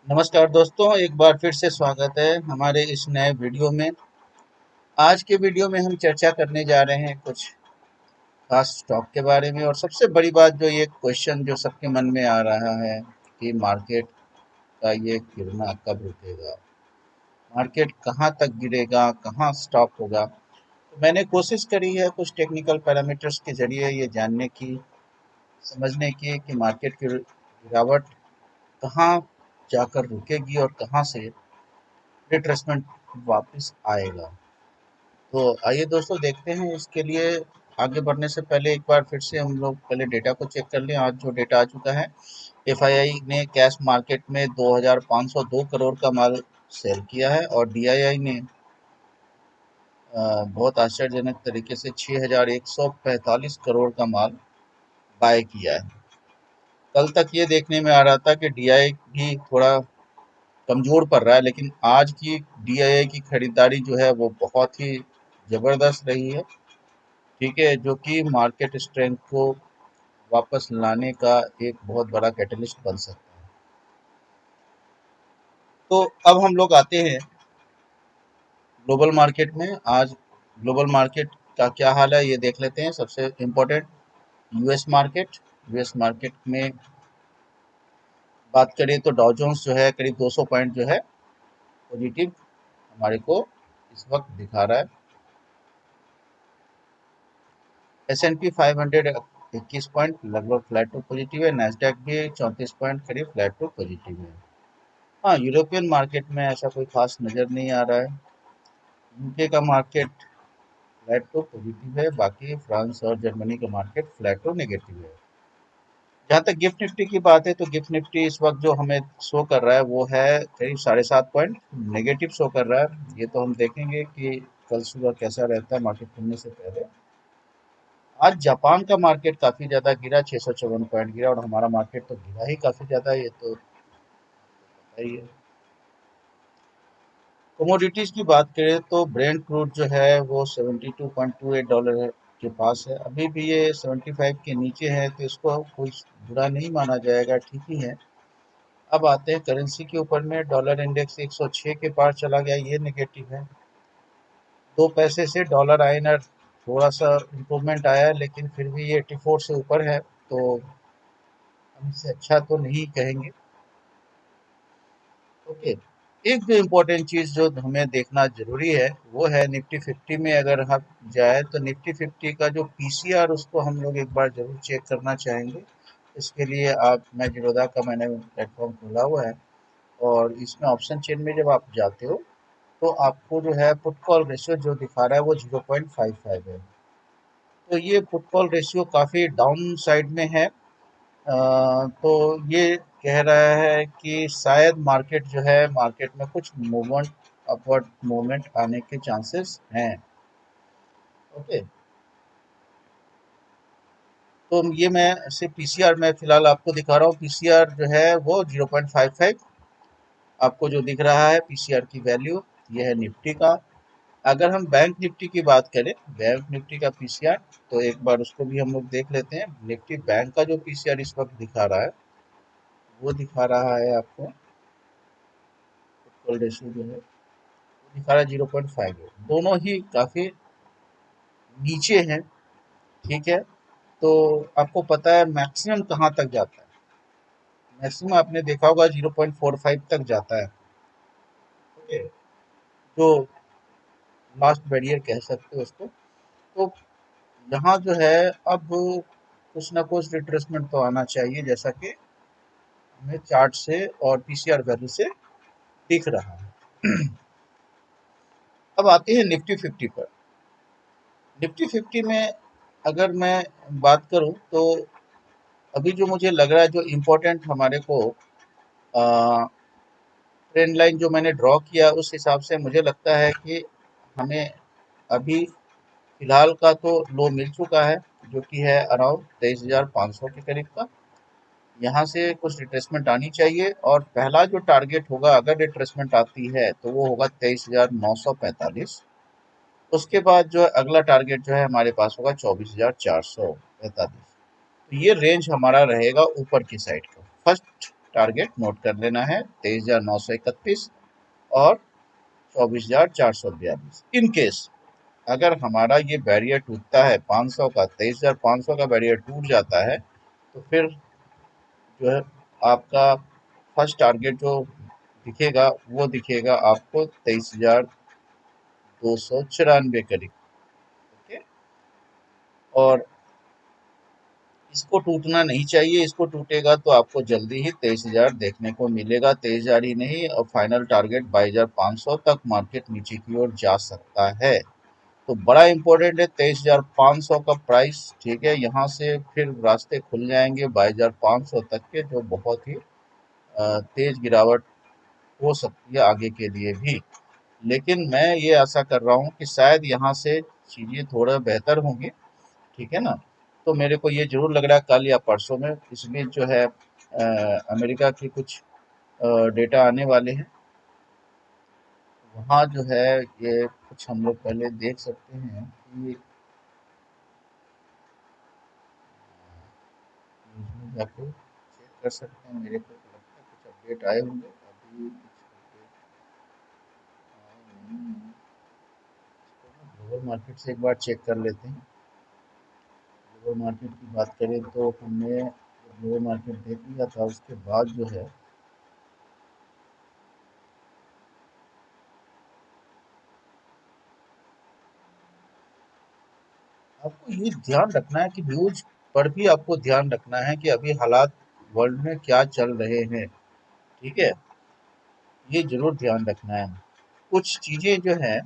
नमस्कार दोस्तों, एक बार फिर से स्वागत है हमारे इस नए वीडियो में। आज के वीडियो में हम चर्चा करने जा रहे हैं कुछ खास स्टॉक के बारे में। और सबसे बड़ी बात जो ये क्वेश्चन जो सबके मन में आ रहा है कि मार्केट का ये गिरना कब रुकेगा, मार्केट कहाँ तक गिरेगा, कहाँ स्टॉप होगा। तो मैंने कोशिश करी है कुछ टेक्निकल पैरामीटर्स के जरिए ये जानने की, समझने की कि मार्केट की गिरावट कहाँ जाकर रुकेगी और कहाँ से रिट्रेसमेंट वापस आएगा। तो आइए दोस्तों देखते हैं। इसके लिए आगे बढ़ने से पहले एक बार फिर से हम लोग पहले डेटा को चेक कर लें। आज जो डेटा आ चुका है, एफआईआई ने कैश मार्केट में 2502 करोड़ का माल सेल किया है और डीआईआई ने बहुत आश्चर्यजनक तरीके से 6145 करोड़ का माल बाय किया है। कल तक ये देखने में आ रहा था कि डीआईआई भी थोड़ा कमजोर पड़ रहा है, लेकिन आज की डीआईआई की खरीदारी जो है वो बहुत ही जबरदस्त रही है। ठीक है, जो कि मार्केट स्ट्रेंथ को वापस लाने का एक बहुत बड़ा कैटलिस्ट बन सकता है। तो अब हम लोग आते हैं ग्लोबल मार्केट में। आज ग्लोबल मार्केट का क्या हाल है ये देख लेते हैं। सबसे important US market. US market में बात करें तो डॉ जोन्स जो है करीब 200 पॉइंट जो है पॉजिटिव हमारे को इस वक्त दिखा रहा है। S&P 500 21 पॉइंट लगभग फ्लैट टू पॉजिटिव है। नैस्डैक भी 34 पॉइंट करीब फ्लैट टू पॉजिटिव है। हाँ, यूरोपियन मार्केट में ऐसा कोई खास नज़र नहीं आ रहा है। यूके का मार्केट फ्लैट टू पॉजिटिव है, बाकी फ्रांस और जर्मनी का मार्केट फ्लैट टू नेगेटिव है। जहाँ तक गिफ्ट निफ्टी की बात है तो गिफ्ट निफ्टी इस वक्त जो हमें शो कर रहा है वो है करीब 7.5 पॉइंट नेगेटिव शो कर रहा है। ये तो हम देखेंगे कि कल सुबह कैसा रहता है मार्केट खुलने से पहले। आज जापान का मार्केट काफ़ी ज़्यादा गिरा, 654 पॉइंट गिरा, और हमारा मार्केट तो गिरा ही काफ़ी ज़्यादा, ये तो पता ही है। कमोडिटीज़ की बात करें तो ब्रेंट क्रूड जो है वो $72.28 के पास है। अभी भी ये 75 के नीचे है, तो इसको कोई बुरा नहीं माना जाएगा, ठीक ही है। अब आते हैं करेंसी के ऊपर में। डॉलर इंडेक्स 106 के पार चला गया, ये नेगेटिव है। 2 पैसे से डॉलर आईएनआर थोड़ा सा इम्प्रूवमेंट आया है, लेकिन फिर भी ये 84 से ऊपर है, तो हम इसे अच्छा तो नहीं कहेंगे। ओके, एक जो इम्पोर्टेंट चीज़ जो हमें देखना ज़रूरी है वो है निफ्टी 50 में अगर हम जाए तो निफ्टी 50 का जो पीसीआर उसको हम लोग एक बार ज़रूर चेक करना चाहेंगे। इसके लिए मैं जीरोधा का मैंने प्लेटफॉर्म खोला हुआ है, और इसमें ऑप्शन चेन में जब आप जाते हो तो आपको जो है पुट कॉल रेशियो जो दिखा रहा है वो 0.55 है। तो ये पुट कॉल रेशियो काफ़ी डाउन साइड में है। तो ये कह रहा है कि शायद मार्केट में कुछ मूवमेंट, अपवर्ड मूवमेंट आने के चांसेस हैं। ओके, तो ये मैं सिर्फ पीसीआर में फिलहाल आपको दिखा रहा हूँ। पीसीआर जो है वो 0.55 आपको जो दिख रहा है पीसीआर की वैल्यू, ये है निफ्टी का। अगर हम बैंक निफ्टी की बात करें, बैंक निफ्टी का पीसीआर, तो एक बार उसको भी हम लोग देख लेते हैं। निफ्टी बैंक का जो पीसीआर इस वक्त दिखा रहा है वो दिखा रहा है आपको रेशियो जो है दिखा रहा है 0.58। दोनों ही काफ़ी नीचे हैं। ठीक है, तो आपको पता है मैक्सिमम कहाँ तक जाता है। मैक्सिमम आपने देखा होगा 0.45 तक जाता है। ओके, जो लास्ट बैरियर कह सकते हो उसको। तो यहाँ जो है अब कुछ ना कुछ रिट्रेसमेंट तो आना चाहिए, जैसा कि हमें चार्ट से और पीसीआर वैल्यू से दिख रहा है। अब आते हैं निफ्टी 50 पर। निफ्टी 50 में अगर मैं बात करूं तो अभी जो मुझे लग रहा है जो इम्पोर्टेंट हमारे को ट्रेंड लाइन जो मैंने ड्रॉ किया उस हिसाब से मुझे लगता है कि हमें अभी फिलहाल का तो लो मिल चुका है, जो कि है अराउंड 23,500 के करीब का। यहाँ से कुछ रिट्रेसमेंट आनी चाहिए, और पहला जो टारगेट होगा अगर रिट्रेसमेंट आती है तो वो होगा 23,945। उसके बाद जो अगला टारगेट जो है हमारे पास होगा 24,445। तो ये रेंज हमारा रहेगा ऊपर की साइड का। फर्स्ट टारगेट नोट कर लेना है, 23,931 और 24,442। इन केस अगर हमारा ये बैरियर टूटता है 500 का, 23,500 का बैरियर टूट जाता है, तो फिर जो है आपका फर्स्ट टारगेट जो दिखेगा वो दिखेगा आपको 23,294 करीब। ओके, और इसको टूटना नहीं चाहिए, इसको टूटेगा तो आपको जल्दी ही 23,000 देखने को मिलेगा। 23,000 ही नहीं, और फाइनल टारगेट 22,500 तक मार्केट नीचे की ओर जा सकता है। तो बड़ा इंपॉर्टेंट है 23,500 का प्राइस, ठीक है। यहाँ से फिर रास्ते खुल जाएंगे 22,500 तक के, जो बहुत ही तेज गिरावट हो सकती है आगे के लिए भी। लेकिन मैं ये आशा कर रहा हूँ कि शायद यहाँ से चीज़ें थोड़ा बेहतर होंगी, ठीक है ना। तो मेरे को ये जरूर लग रहा है कल या परसों में इसमें जो है अमेरिका के कुछ डेटा आने वाले हैं। वहाँ जो है ये कुछ हम लोग पहले देख सकते हैं कि न्यूज़ में जाके चेक कर सकते हैं। मेरे को तो लगता है कुछ अपडेट आए होंगे, अभी कुछ अपडेट आए नहीं हैं। ग्लोबल मार्केट से एक बार चेक कर लेते हैं। ग्लोबल मार्केट की बात करें तो हमने ग्लोबल मार्केट देख लिया था, उसके बाद जो है आपको ये ध्यान रखना है कि न्यूज पर भी आपको ध्यान रखना है कि अभी हालात वर्ल्ड में क्या चल रहे हैं, ठीक है। ये जरूर ध्यान रखना है। कुछ चीजें जो है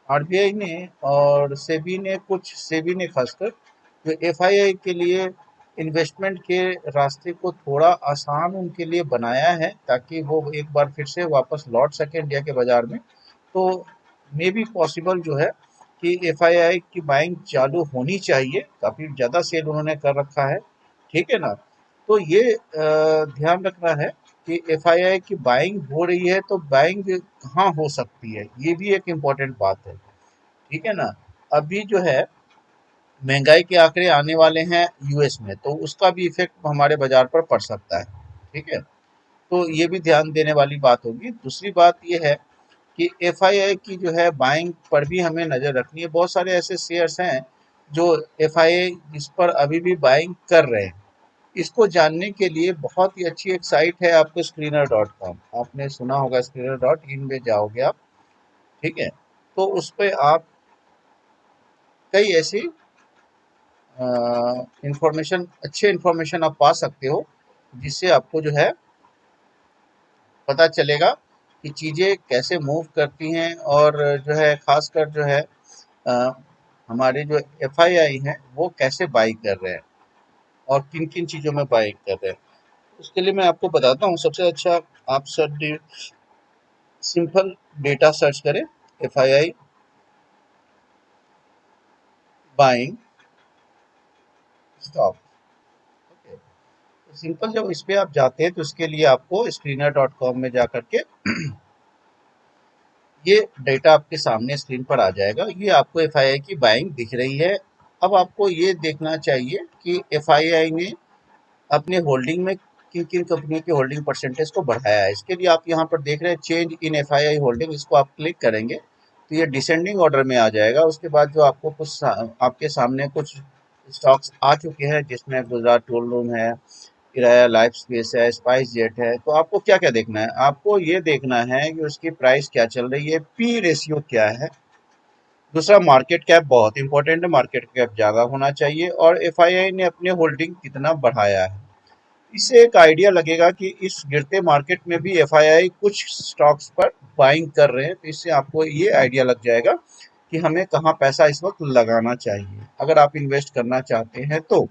आरबीआई ने और सेबी ने खासकर जो एफआईआई के लिए इन्वेस्टमेंट के रास्ते को थोड़ा आसान उनके लिए बनाया है, ताकि वो एक बार फिर से वापस लौट सके इंडिया के बाजार में। तो मे बी पॉसिबल जो है कि एफआईआई की बाइंग चालू होनी चाहिए, काफ़ी ज़्यादा सेल उन्होंने कर रखा है, ठीक है ना। तो ये ध्यान रखना है कि एफआईआई की बाइंग हो रही है, तो बाइंग कहाँ हो सकती है, ये भी एक इम्पॉर्टेंट बात है, ठीक है ना। अभी जो है महंगाई के आंकड़े आने वाले हैं यूएस में, तो उसका भी इफेक्ट हमारे बाजार पर पड़ सकता है, ठीक है। तो ये भी ध्यान देने वाली बात होगी। दूसरी बात ये है कि एफआईआई की जो है बाइंग पर भी हमें नज़र रखनी है। बहुत सारे ऐसे शेयर्स हैं जो एफआईआई इस पर अभी भी बाइंग कर रहे हैं। इसको जानने के लिए बहुत ही अच्छी एक साइट है आपको, screener.com, आपने सुना होगा। screener.in में जाओगे आप, ठीक है। तो उस पर आप कई ऐसी इंफॉर्मेशन, अच्छे इंफॉर्मेशन आप पा सकते हो, जिससे आपको जो है पता चलेगा कि चीज़ें कैसे मूव करती हैं, और जो है खासकर जो है अ, हमारे जो एफआईआई हैं वो कैसे बाई कर रहे हैं और किन किन चीज़ों में बाई कर रहे हैं। उसके लिए मैं आपको बताता हूँ। सबसे अच्छा आप सिंपल डेटा सर्च करें, एफआईआई बाइंग स्टॉक, ओके। तो सिंपल जब इस पे आप जाते हैं तो इसके लिए आपको screener.com में जा करके ये डेटा आपके सामने स्क्रीन पर आ जाएगा। ये आपको एफआईआई की बाइंग दिख रही है। अब आपको ये देखना चाहिए कि एफआईआई ने अपने होल्डिंग में किन किन कंपनियों के होल्डिंग परसेंटेज को बढ़ाया है। इसके लिए आप यहाँ पर देख रहे हैं चेंज इन एफआईआई होल्डिंग, इसको आप क्लिक करेंगे तो ये डिसेंडिंग ऑर्डर में आ जाएगा। उसके बाद जो आपको आपके सामने कुछ स्टॉक्स आ चुके हैं, जिसमें गुजरात टूल रूम है, किराया लाइफ स्पेस है, स्पाइस जेट है। तो आपको क्या क्या देखना है, आपको ये देखना है कि उसकी प्राइस क्या चल रही है, पी रेशियो क्या है। दूसरा मार्केट कैप बहुत इंपॉर्टेंट है, मार्केट कैप ज़्यादा होना चाहिए, और एफआईआई ने अपने होल्डिंग कितना बढ़ाया है। इससे एक आइडिया लगेगा कि इस गिरते मार्केट में भी एफआईआई कुछ स्टॉक्स पर बाइंग कर रहे हैं। तो इससे आपको ये आइडिया लग जाएगा कि हमें कहाँ पैसा इस वक्त लगाना चाहिए, अगर आप इन्वेस्ट करना चाहते हैं तो।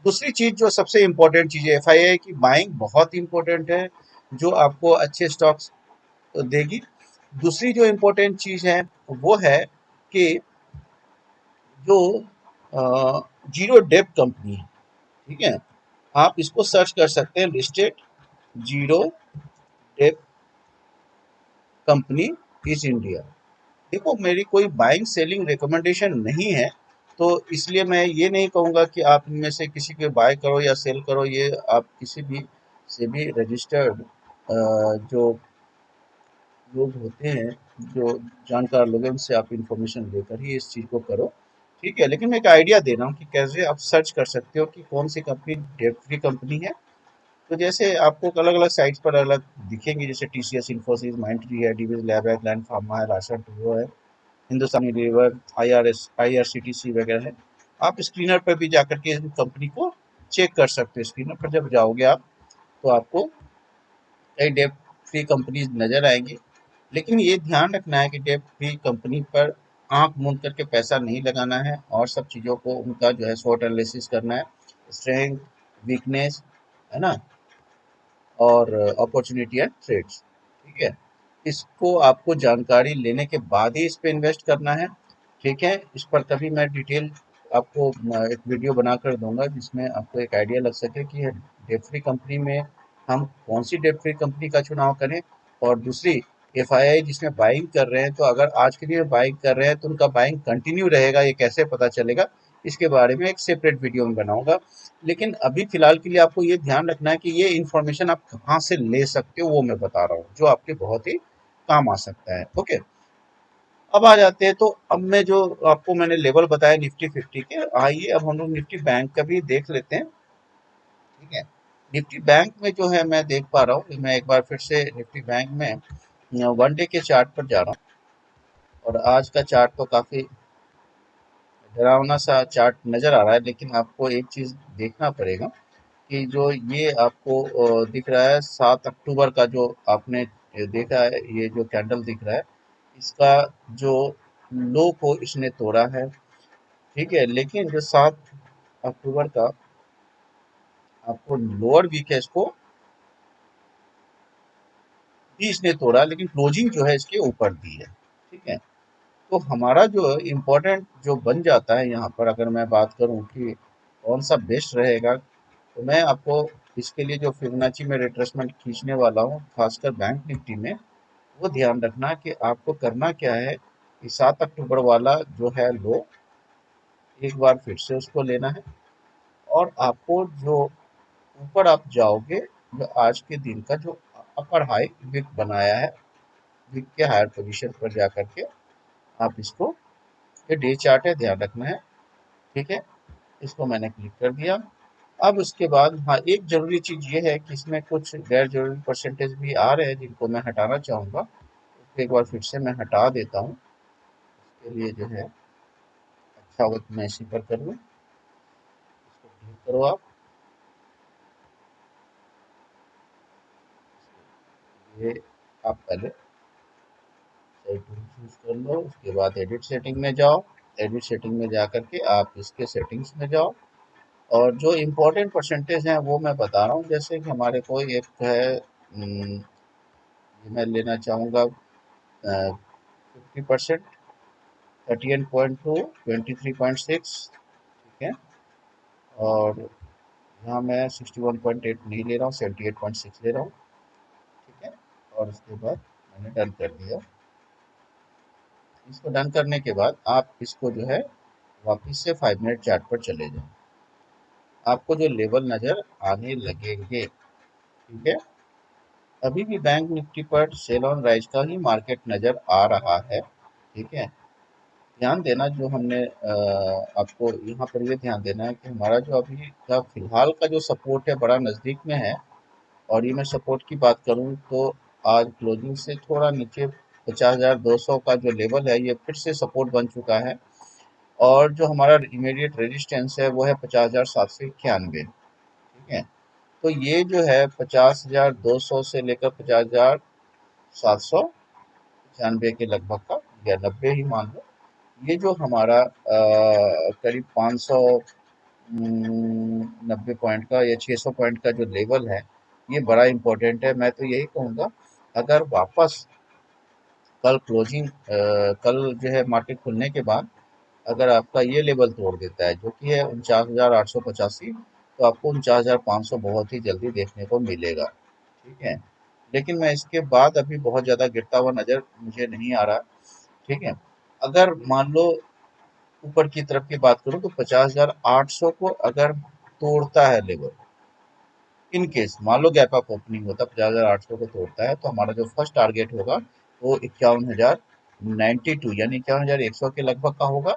दूसरी चीज जो सबसे इम्पोर्टेंट चीज है, एफआईआई की बाइंग बहुत इंपॉर्टेंट है, जो आपको अच्छे स्टॉक्स देगी। दूसरी जो इम्पोर्टेंट चीज है वो है कि जो जीरो डेब्ट कंपनी है, ठीक है। आप इसको सर्च कर सकते हैं, लिस्टेड जीरो डेब्ट कंपनी इज इंडिया। देखो, मेरी कोई बाइंग सेलिंग रिकमेंडेशन नहीं है, तो इसलिए मैं ये नहीं कहूँगा कि आप इनमें से किसी को बाय करो या सेल करो, ये आप किसी भी से भी रजिस्टर्ड जो लोग होते हैं, जो जानकार लोग हैं, उनसे आप इंफॉर्मेशन लेकर ही इस चीज़ को करो, ठीक है। लेकिन मैं एक आइडिया दे रहा हूँ कि कैसे आप सर्च कर सकते हो कि कौन सी कंपनी डेट फ्री कंपनी है। तो जैसे आपको अलग अलग साइट्स पर अलग दिखेंगी, जैसे TCS, इन्फोसिस, माइंडट्री है, डिविज लैब है, ग्लैंड फार्मा है, राशन टूरो है, हिंदुस्तान यूनिलीवर, IRCTC वगैरह है। आप स्क्रीनर पर भी जाकर के इन कंपनी को चेक कर सकते हो। स्क्रीनर पर जब जाओगे आप, तो आपको कई डेट फ्री कंपनीज नजर आएंगी। लेकिन ये ध्यान रखना है कि डेट फ्री कंपनी पर आंख मूंद करके पैसा नहीं लगाना है, और सब चीज़ों को उनका जो है स्वॉट एनालिसिस करना है, स्ट्रेंथ, वीकनेस, है ना, और अपॉर्चुनिटी एंड थ्रेड्स, ठीक है। इसको आपको जानकारी लेने के बाद ही इस पे इन्वेस्ट करना है, ठीक है। इस पर कभी मैं डिटेल आपको एक वीडियो बनाकर दूंगा, जिसमें आपको एक आइडिया लग सके कि डेट फ्री कंपनी में हम कौन सी डेट फ्री कंपनी का चुनाव करें। और दूसरी, FII जिसमें बाइंग कर रहे हैं, तो अगर आज के लिए बाइंग कर रहे हैं तो उनका बाइंग कंटिन्यू रहेगा, ये कैसे पता चलेगा, इसके बारे में एक सेपरेट वीडियो में बनाऊंगा। लेकिन अभी फिलहाल के लिए आपको ये ध्यान रखना है कि ये इन्फॉर्मेशन आप कहाँ से ले सकते हो, वो मैं बता रहा हूँ, जो आपके बहुत ही काम आ सकता है। ओके, अब आ जाते हैं, तो अब मैं जो आपको मैंने लेवल बताया निफ्टी 50 के, आइए अब हम लोग निफ्टी बैंक का भी देख लेते हैं, ठीक है। निफ्टी बैंक में जो है मैं देख पा रहा हूँ, मैं एक बार फिर से निफ्टी बैंक में वन डे के चार्ट पर जा रहा हूँ, और आज का चार्ट तो काफी डरावना सा चार्ट नजर आ रहा है। लेकिन आपको एक चीज देखना पड़ेगा कि जो ये आपको दिख रहा है 7 अक्टूबर का, जो आपने देखा है, ये जो कैंडल दिख रहा है, इसका जो लो को इसने तोड़ा है, ठीक है। लेकिन जो 7 अक्टूबर का आपको लोअर वीक है, इसको भी इसने तोड़ा, लेकिन क्लोजिंग जो है इसके ऊपर दी है, ठीक है। तो हमारा जो इम्पोर्टेंट जो बन जाता है यहाँ पर, अगर मैं बात करूँ कि कौन सा बेस्ट रहेगा, तो मैं आपको इसके लिए जो फिबोनाची में रिट्रेसमेंट खींचने वाला हूँ, खासकर बैंक निफ्टी में, वो ध्यान रखना कि आपको करना क्या है कि 7 अक्टूबर वाला जो है लो, एक बार फिर से उसको लेना है, और आपको जो ऊपर आप जाओगे, जो आज के दिन का जो अपर हाई विक बनाया है, विक के हायर पोजीशन पर जा करके आप इसको, ये डे चार्ट है, ध्यान रखना है, ठीक है। इसको मैंने क्लिक कर दिया। अब उसके बाद हाँ, एक जरूरी चीज ये है कि इसमें कुछ गैर जरूरी परसेंटेज भी आ रहे हैं, जिनको मैं हटाना चाहूंगा। उसको एक बार फिर से मैं हटा देता हूँ, इसके लिए जो है अच्छा होगा कि मैं इसी पर कर लूँ। इसको क्लिक करो आप, ये आप पहले सही टूल चूज कर लो, उसके बाद एडिट सेटिंग में जाओ। एडिट सेटिंग में जा करके आप इसके सेटिंग्स में जाओ, और जो इम्पोर्टेंट परसेंटेज हैं वो मैं बता रहा हूँ। जैसे कि हमारे को एक है, ये मैं लेना चाहूँगा 50%, 38.2, 23.6, ठीक है। और यहाँ मैं 61.8 नहीं ले रहा हूँ, 78.6 ले रहा हूँ, ठीक है। और उसके बाद मैंने डन कर दिया। इसको डन करने के बाद आप इसको जो है वापस से 5 मिनट चार्ट पर चले जाओ, आपको जो लेवल नज़र आने लगेंगे, ठीक है। अभी भी बैंक निफ्टी पर सेल ऑन राइज का ही मार्केट नज़र आ रहा है, ठीक है। ध्यान देना, जो हमने आपको यहाँ पर ये ध्यान देना है कि हमारा जो अभी का फिलहाल का जो सपोर्ट है बड़ा नज़दीक में है। और ये मैं सपोर्ट की बात करूँ तो आज क्लोजिंग से थोड़ा नीचे 50,200 का जो लेवल है, ये फिर से सपोर्ट बन चुका है। और जो हमारा इमीडिएट रेजिस्टेंस है वो है 50,791, ठीक है। तो ये जो है 50,200 से लेकर 50,795 के लगभग का, या 90 ही मान लो, ये जो हमारा करीब 590 पॉइंट का या 600 पॉइंट का जो लेवल है, ये बड़ा इम्पोर्टेंट है। मैं तो यही कहूँगा, अगर वापस कल क्लोजिंग कल जो है मार्केट खुलने के बाद अगर आपका ये लेवल तोड़ देता है, जो कि है 49,885, तो आपको 49,500 बहुत ही जल्दी देखने को मिलेगा, ठीक है। लेकिन मैं इसके बाद अभी बहुत ज़्यादा गिरता हुआ नज़र मुझे नहीं आ रहा, ठीक है। अगर मान लो ऊपर की तरफ की बात करूं तो 50,800 को अगर तोड़ता है लेवल, इन केस मान लो गैप अप ओपनिंग होता है 50,800 को तोड़ता है, तो हमारा जो फर्स्ट टारगेट होगा वो 51,092 यानी 51,100 के लगभग का होगा।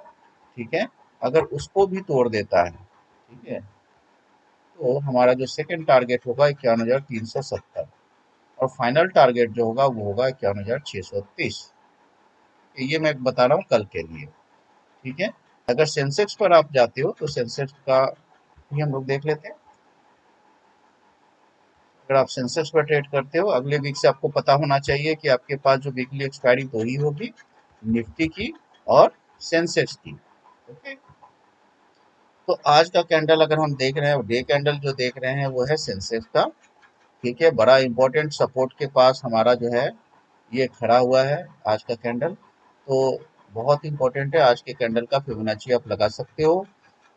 ठीक है, अगर उसको भी तोड़ देता है, ठीक है, तो हमारा जो सेकंड टारगेट होगा 51,370 और फाइनल टारगेट जो होगा वो होगा 51,630। ये मैं बता रहा हूँ कल के लिए। ठीक है, अगर सेंसेक्स पर आप जाते हो तो सेंसेक्स का भी हम लोग देख लेते हैं। अगर आप सेंसेक्स पर ट्रेड करते हो, अगले वीक से आपको पता होना चाहिए कि आपके पास जो वीकली एक्सपायरी दो ही होगी, निफ्टी की और सेंसेक्स की। ओके, तो आज का कैंडल अगर हम देख रहे हैं, डे कैंडल जो देख रहे हैं वो है सेंसेक्स का। ठीक है, बड़ा इंपॉर्टेंट सपोर्ट के पास हमारा जो है ये खड़ा हुआ है आज का कैंडल। तो बहुत इंपॉर्टेंट है, आज के कैंडल का फिबोनाची आप लगा सकते हो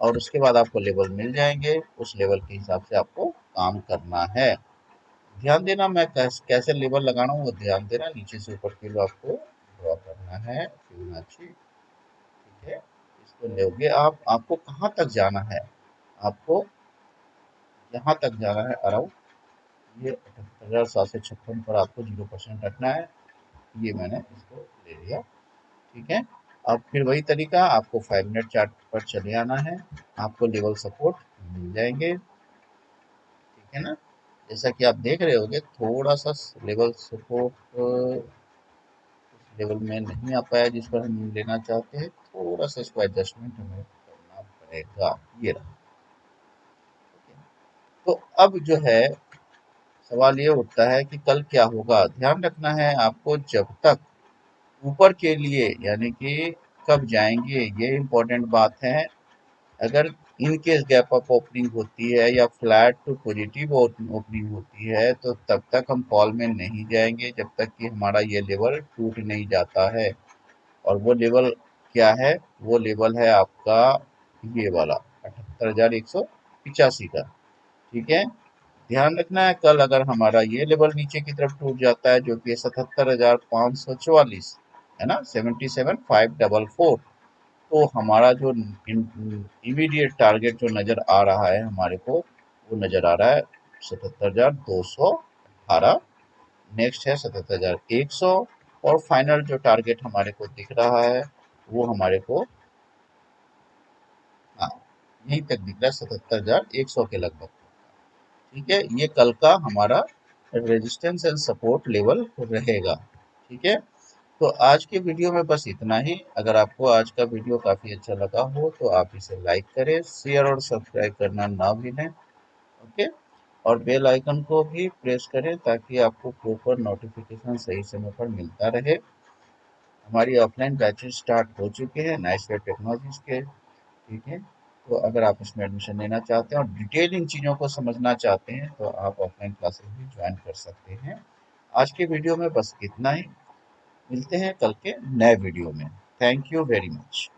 और उसके बाद आपको लेवल मिल जाएंगे, उस लेवल के हिसाब से आपको काम करना है। ध्यान देना, मैं कैसे लेवल लगा रहा हूँ वो ध्यान देना, नीचे से ऊपर के लिए आपको ड्रॉ करना है फिबोनाची। ठीक है, इसको लोगे आप, आपको कहाँ तक जाना है, आपको यहाँ तक जाना है अराउंड ये 78,756 पर आपको 0% रखना है। ये मैंने इसको ले लिया। ठीक है, अब फिर वही तरीका, आपको 5 मिनट चार्ट पर चले आना है, आपको लेवल सपोर्ट मिल जाएंगे। ठीक है ना, जैसा कि आप देख रहे होगे थोड़ा सा लेवल सपोर्ट लेवल में नहीं आ पाया जिस पर हम लेना चाहते हैं, थोड़ा सा इसको एडजस्टमेंट हमें करना पड़ेगा। ये रहा। तो अब जो है सवाल ये उठता है कि कल क्या होगा। ध्यान रखना है आपको, जब तक ऊपर के लिए यानी कि कब जाएंगे ये इम्पोर्टेंट बात है। अगर in case gap up opening होती है या फ्लैट टू पॉजिटिव ओपनिंग होती है तो तब तक हम कॉल में नहीं जाएंगे जब तक कि हमारा ये लेवल टूट नहीं जाता है। और वो लेवल क्या है, वो लेवल है आपका ये वाला 78,185 का। ठीक है, ध्यान रखना है कल अगर हमारा ये लेवल नीचे की तरफ टूट जाता है जो कि 77,544 है ना, 77,544, तो हमारा जो इमीडिएट टारगेट जो नजर आ रहा है हमारे को, वो नजर आ रहा है 77,218। नेक्स्ट है 77,100 और फाइनल जो टारगेट हमारे को दिख रहा है वो हमारे को, हाँ, यहीं तक दिख रहा है 77,100 के लगभग। ठीक है, ये कल का हमारा रेजिस्टेंस एंड सपोर्ट लेवल रहेगा। ठीक है, तो आज के वीडियो में बस इतना ही। अगर आपको आज का वीडियो काफ़ी अच्छा लगा हो तो आप इसे लाइक करें, शेयर और सब्सक्राइब करना ना भूलें। ओके, और बेल आइकन को भी प्रेस करें ताकि आपको प्रॉपर नोटिफिकेशन सही समय पर मिलता रहे। हमारी ऑफलाइन बैचेस स्टार्ट हो चुके हैं नाइसवेयर टेक्नोलॉजीज के। ठीक है, तो अगर आप इसमें एडमिशन लेना चाहते हैं और डिटेल इन चीज़ों को समझना चाहते हैं तो आप ऑफलाइन क्लासेस भी ज्वाइन कर सकते हैं। आज के वीडियो में बस इतना ही, मिलते हैं कल के नए वीडियो में। Thank you very much.